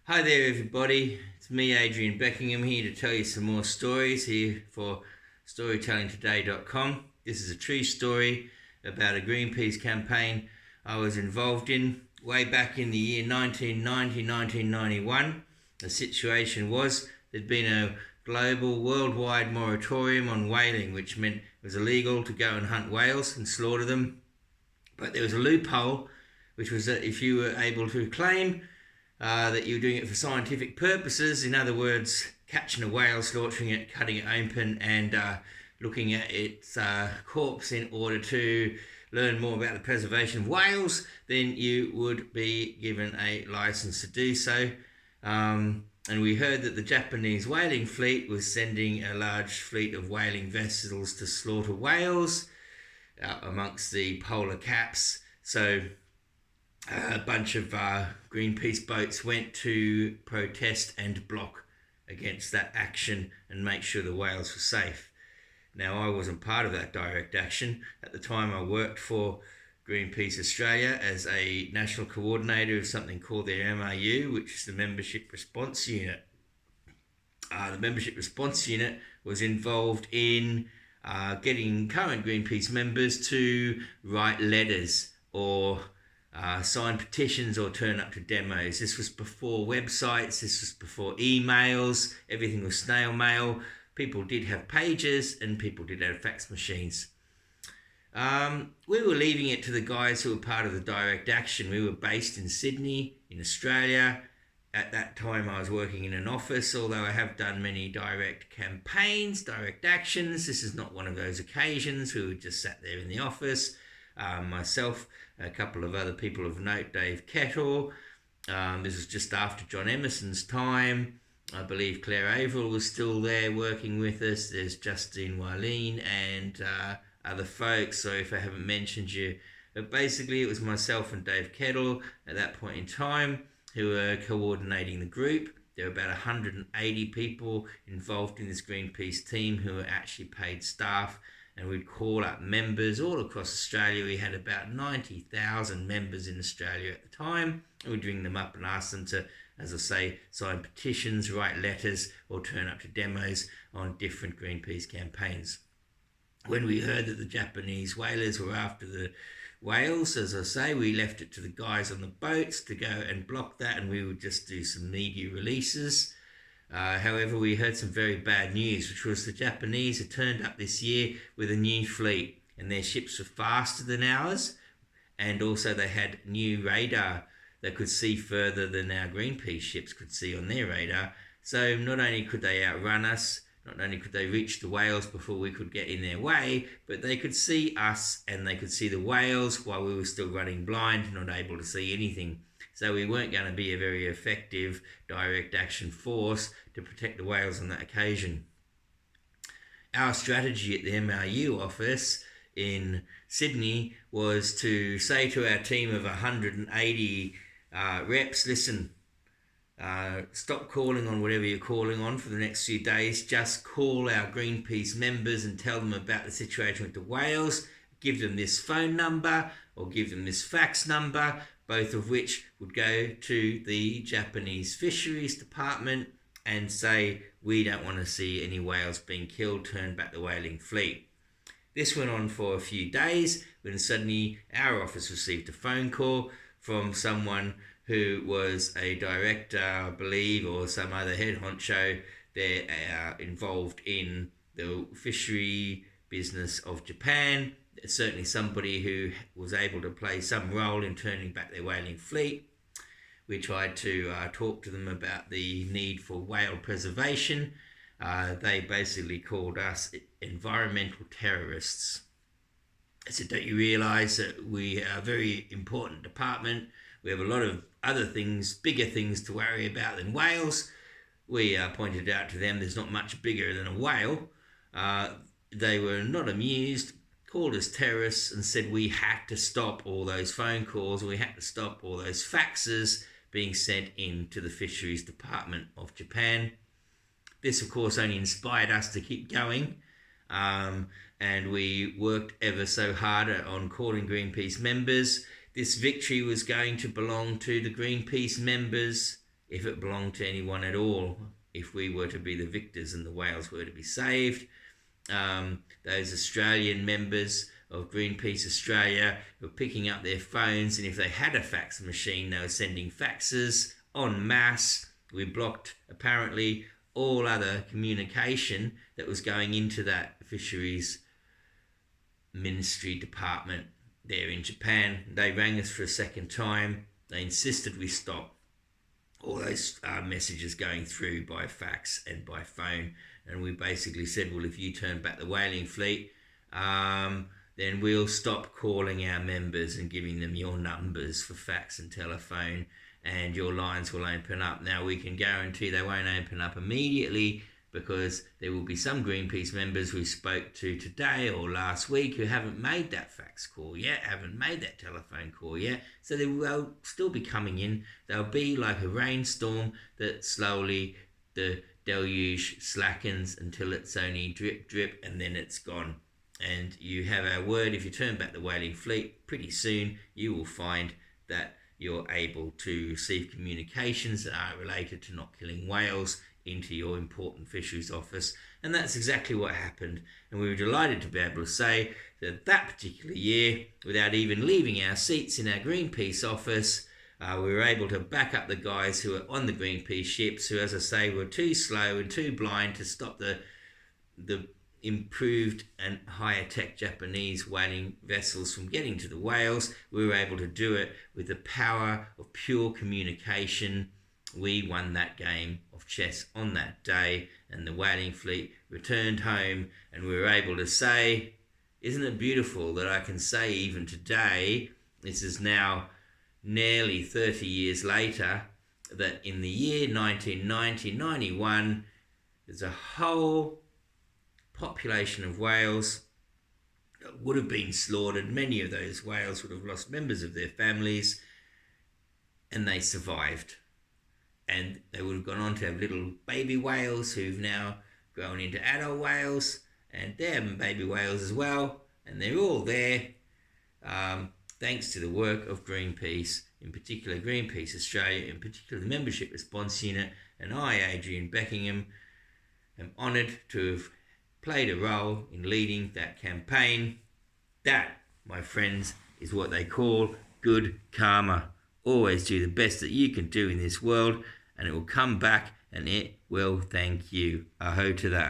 Hi there, everybody. It's me, Adrian Beckingham, here to tell you some more stories here for storytellingtoday.com. This is a true story about a Greenpeace campaign I was involved in way back in the year 1991. The situation was there'd been a global, worldwide moratorium on whaling, which meant it was illegal to go and hunt whales and slaughter them. But there was a loophole, which was that if you were able to claim that you were doing it for scientific purposes. In other words, catching a whale, slaughtering it, cutting it open, and looking at its corpse in order to learn more about the preservation of whales, then you would be given a license to do so. And we heard that the Japanese whaling fleet was sending a large fleet of whaling vessels to slaughter whales amongst the polar caps. So a bunch of Greenpeace boats went to protest and block against that action and make sure the whales were safe. Now, I wasn't part of that direct action. At the time, I worked for Greenpeace Australia as a national coordinator of something called their MRU, which is the Membership Response Unit. The Membership Response Unit was involved in getting current Greenpeace members to write letters or sign petitions or turn up to demos. This was before websites, this was before emails, everything was snail mail. People did have pages and people did have fax machines. We were leaving it to the guys who were part of the direct action. We were based in Sydney, in Australia. At that time I was working in an office, although I have done many direct campaigns, direct actions. This is not one of those occasions. We were just sat there in the office. Myself, a couple of other people of note, Dave Kettle. This was just after John Emerson's time. I believe Claire Averill was still there working with us. There's Justine Wileen and other folks. So if I haven't mentioned you, but basically it was myself and Dave Kettle at that point in time who were coordinating the group. There were about 180 people involved in this Greenpeace team who were actually paid staff, and we'd call up members all across Australia. We had about 90,000 members in Australia at the time, and we'd ring them up and ask them to, as I say, sign petitions, write letters, or turn up to demos on different Greenpeace campaigns. When we heard that the Japanese whalers were after the whales, as I say, we left it to the guys on the boats to go and block that, and we would just do some media releases. However, we heard some very bad news, which was the Japanese had turned up this year with a new fleet, and their ships were faster than ours, and also they had new radar that could see further than our Greenpeace ships could see on their radar. So not only could they outrun us, not only could they reach the whales before we could get in their way, but they could see us and they could see the whales while we were still running blind, not able to see anything. So we weren't going to be a very effective direct action force to protect the whales on that occasion. Our strategy at the MRU office in Sydney was to say to our team of 180 reps, listen, stop calling on whatever you're calling on for the next few days. Just call our Greenpeace members and tell them about the situation with the whales. Give them this phone number or give them this fax number, both of which would go to the Japanese Fisheries Department and say, we don't want to see any whales being killed, turn back the whaling fleet. This went on for a few days when suddenly our office received a phone call from someone who was a director, I believe, or some other head honcho. They're involved in the fishery business of Japan. Certainly somebody who was able to play some role in turning back their whaling fleet. We tried to talk to them about the need for whale preservation. They basically called us environmental terrorists. I said, don't you realise that we are a very important department? We have a lot of other things, bigger things to worry about than whales. We pointed out to them there's not much bigger than a whale. They were not amused, called us terrorists and said we had to stop all those phone calls, we had to stop all those faxes being sent in to the Fisheries Department of Japan. This, of course, only inspired us to keep going. And we worked ever so hard on calling Greenpeace members. This victory was going to belong to the Greenpeace members if it belonged to anyone at all, if we were to be the victors and the whales were to be saved. Those Australian members of Greenpeace Australia were picking up their phones, and if they had a fax machine, they were sending faxes en masse. We blocked, apparently, all other communication that was going into that fisheries ministry department there in Japan. They rang us for a second time. They insisted we stop all those messages going through by fax and by phone. And we basically said, well, if you turn back the whaling fleet, then we'll stop calling our members and giving them your numbers for fax and telephone, and your lines will open up. Now, we can guarantee they won't open up immediately, because there will be some Greenpeace members we spoke to today or last week who haven't made that fax call yet, haven't made that telephone call yet. So they will still be coming in. They'll be like a rainstorm that slowly the deluge slackens until it's only drip, drip, and then it's gone. And you have our word, if you turn back the whaling fleet, pretty soon you will find that you're able to receive communications that are related to not killing whales into your important fisheries office. And that's exactly what happened. And we were delighted to be able to say that that particular year, without even leaving our seats in our Greenpeace office, we were able to back up the guys who were on the Greenpeace ships, who, as I say, were too slow and too blind to stop the improved and higher tech Japanese whaling vessels from getting to the whales. We were able to do it with the power of pure communication. We won that game of chess on that day, and the whaling fleet returned home, and we were able to say, isn't it beautiful that I can say even today, this is now nearly 30 years later, that in the year 1990-91, there's a whole population of whales that would have been slaughtered. Many of those whales would have lost members of their families, and they survived. And they would have gone on to have little baby whales who've now grown into adult whales, and they're having baby whales as well, and they're all there thanks to the work of Greenpeace, in particular Greenpeace Australia, in particular the Membership Response Unit, and I, Adrian Beckingham, am honoured to have played a role in leading that campaign. That, my friends, is what they call good karma. Always do the best that you can do in this world, and it will come back and it will thank you. Aho to that.